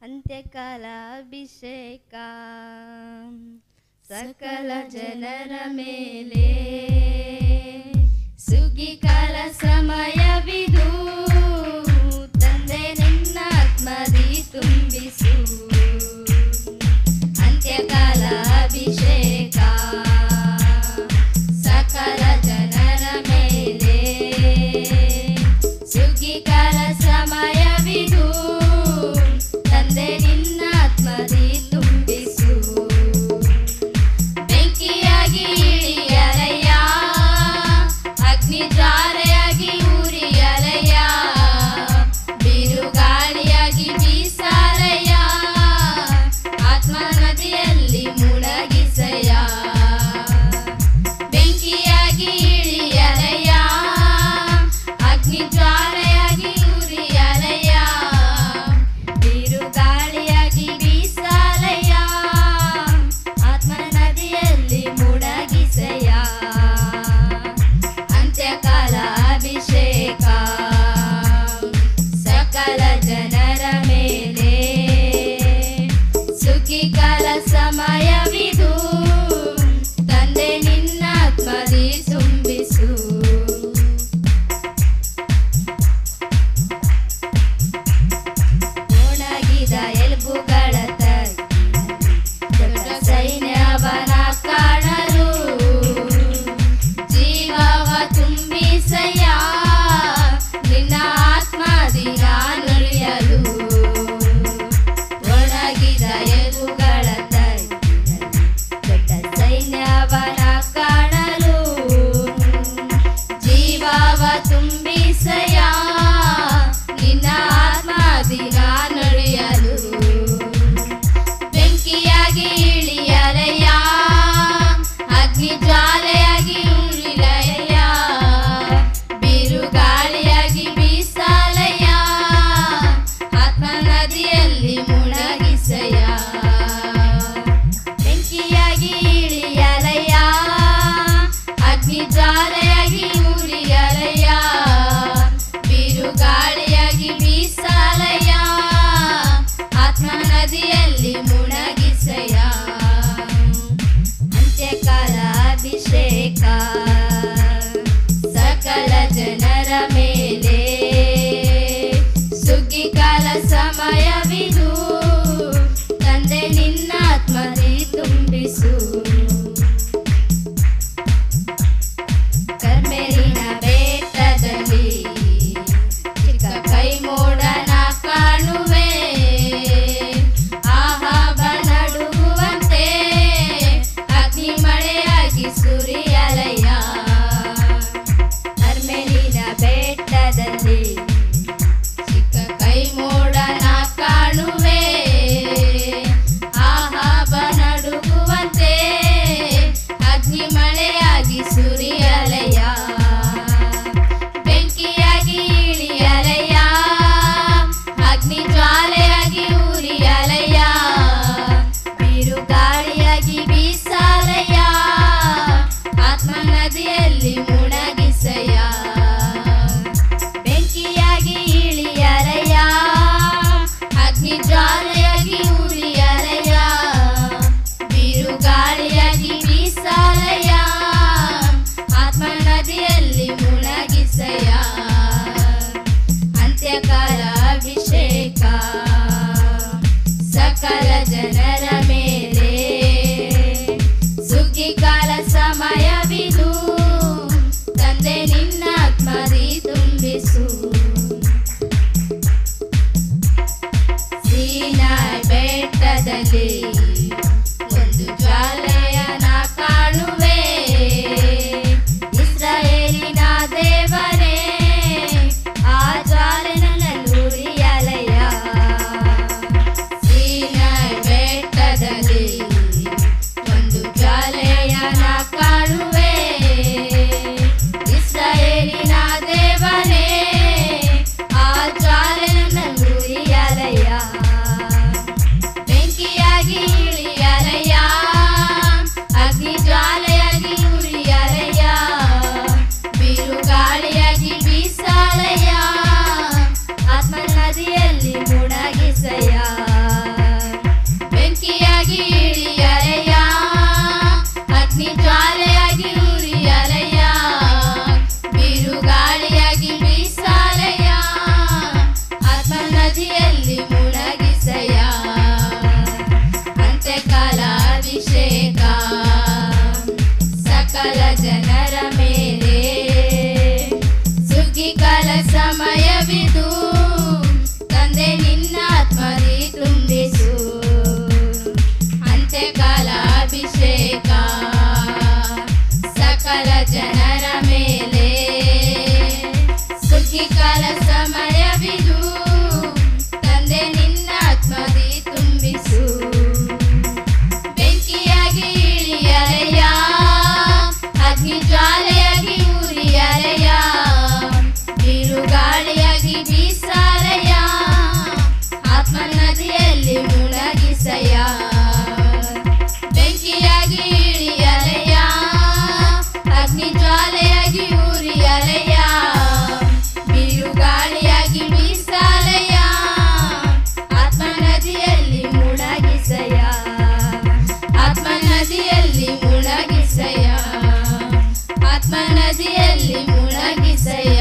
ಅಂತ್ಯಕಾಲ ಅಭಿಷೇಕ ಸಕಲ ಜನರ ಮೇಲೆ ಸುಗ್ಗಿಕಾಲ ಸಮಯವಿದು ತಂದೆ ನಿನ್ನ ಆತ್ಮದಿ ತುಂಬಿಸು ಅಂತ್ಯಕಾಲ ಅಭಿಷೇಕ ಸಕಲ ಜನರ ಮೇಲೆ ಸುಗ್ಗಿಕಾಲ ಸಮಯವಿದು ತಂದೆ ನಿನ್ನ ಆತ್ಮದಿ ತುಂಬಿಸು ಬೆಂಕಿಯಾಗಿ ಇಳಿಯಲಯ್ಯ ಅಗ್ನಿ ಜ್ವಾಲೆಯಾಗಿ ಉರಿಯಲಯ್ಯ ಬಿರುಗಾಳಿಯಾಗಿ ಬೀಸಾಲಯ್ಯ ಆತ್ಮ ನದಿಯಲ್ಲಿ ಮುಳಗಿಸಯ್ಯ ಬೆಂಕಿಯಾಗಿ ಇಳಿಯಲಯ್ಯ ಅಗ್ನಿ ಜ್ವಾಲೆಯಾಗಿ ಉರಿಯಲಯ್ಯ ಬಿರುಗಾಳಿಯಾಗಿ ಬೀಸಾಲಯ್ಯ ಆತ್ಮ ನದಿಯಲ್ಲಿ ಮುಳಗಿಸಯ್ಯ ಅಂತ್ಯಕಾಲ ಅಭಿಷೇಕ ಸಕಲ ಜನರ ಮೇಲೆ ಸುಗ್ಗಿಕಾಲ ಸಮಯವಿದು ತಂದೆ ನಿನ್ನ ಆತ್ಮದಿ ತುಂಬಿಸು ಒಣಗಿದ ಎಲುಬುಗಳ ದೊಡ್ಡ ಸೈನ್ಯವನ ಕಾಣಲು ಜೀವವ ತುಂಬಿಸಯ್ಯ ನಿನ್ನ ಆತ್ಮದಿ ನುಡಿಯಲು ಒಣಗಿದ ಎಲುಬುಗಳ ದೊಡ್ಡ ಸೈನ್ಯವನ ಕಾಣಲು ಜೀವವ ತುಂಬಿಸಯ್ಯ ನಿನ್ನ ಆತ್ಮದಿ ನುಡಿಯಲು ಬೆಂಕಿಯಾಗಿ ಇಳಿಯಲಯ್ಯ ಅಗ್ನಿ ಜ್ವಾಲೆಯಾಗಿ ಉರಿಯಲಯ್ಯ ಬಿರುಗಾಳಿಯಾಗಿ ಬೀಸಾಲಯ್ಯ ಆತ್ಮ ನದಿಯಲ್ಲಿ ಮುಳಗಿಸಯ್ಯ ಬೆಂಕಿಯಾಗಿ ಇಳಿಯಲಯ್ಯ ಅಗ್ನಿ ಜ್ವಾಲೆಯಾಗಿ ಉರಿಯಲಯ್ಯ ಬಿರುಗಾಳಿಯಾಗಿ ಬೀಸಾಲಯ್ಯ ಆತ್ಮ ನದಿಯಲ್ಲಿ ಮುಳಗಿಸಯ್ಯ ಅಂತ್ಯಕಾಲ ಅಭಿಷೇಕ ಸಕಲ ಜನರ ಮೇಲೆ ಸುಗ್ಗಿಕಾಲ ಸಮಯವಿದು ತಂದೆ ನಿನ್ನ ಆತ್ಮದಿ ತುಂಬಿಸು ಕರ್ಮೇಲಿನ ಬೆಟ್ಟದಲ್ಲಿ ಚಿಕ್ಕ ಕೈ ಮೋಡನ ಕಾಣುವೆ ಆಹಾಬ ನಡುಗುವಂತೆ ಅಗ್ನಿ ಮಳೆಯಾಗಿ ಸುರಿಯಲಯ್ಯ ಕರ್ಮೇಲಿನ ಬೆಟ್ಟದಲ್ಲಿ ಚಿಕ್ಕ ಕೈ ಮೋಡನ ನದಿಯಲ್ಲಿ ಮುಳಗಿಸಯ ಅಂತ್ಯಕಾಲ ಅಭಿಷೇಕ ಸಕಲ ಜನರ ಮೇಲೆ ಸುಗ್ಗಿಕಾಲ ಸಮಯವಿದು ತಂದೆ ನಿನ್ನ ಆತ್ಮದಿ ತುಂಬಿಸು ಅಂತ್ಯಕಾಲ ಅಭಿಷೇಕ ಸಕಲ ಜನರ ಮೇಲೆ ಸುಗ್ಗಿಕಾಲ ಸಮಯವಿದು ತಂದೆ ನಿನ್ನ ಆತ್ಮದಿ ತುಂಬಿಸು ಬೆಂಕಿಯಾಗಿ ಇಳಿಯಲೆಯ ಅಗ್ನಿ ಜ್ವಾಲೆಯಾಗಿ ಉರಿಯಲೆಯ ಬಿರುಗಾಳಿಯಾಗಿ ಬೀಸಾಲೆಯ ಆತ್ಮ ನದಿಯಲ್ಲಿ ಮುಳಗಿಸಯ ಬೆಂಕಿಯಾಗಿ ಇಳಿಯಲೆಯ ಅಗ್ನಿ ಜ್ವಾಲೆಯಾಗಿ ಉರಿಯಲೆಯ ಬಿರುಗಾಳಿಯಾಗಿ ಬೀಸಾಲೆಯ ಆತ್ಮ ನದಿಯಲ್ಲಿ ಮುಳಗಿಸಯ ಆತ್ಮ ನದಿಯಲ್ಲಿ ಮುಳಗಿಸಯ ಆತ್ಮ ನದಿಯಲ್ಲಿ ಮುಳಗಿಸಯ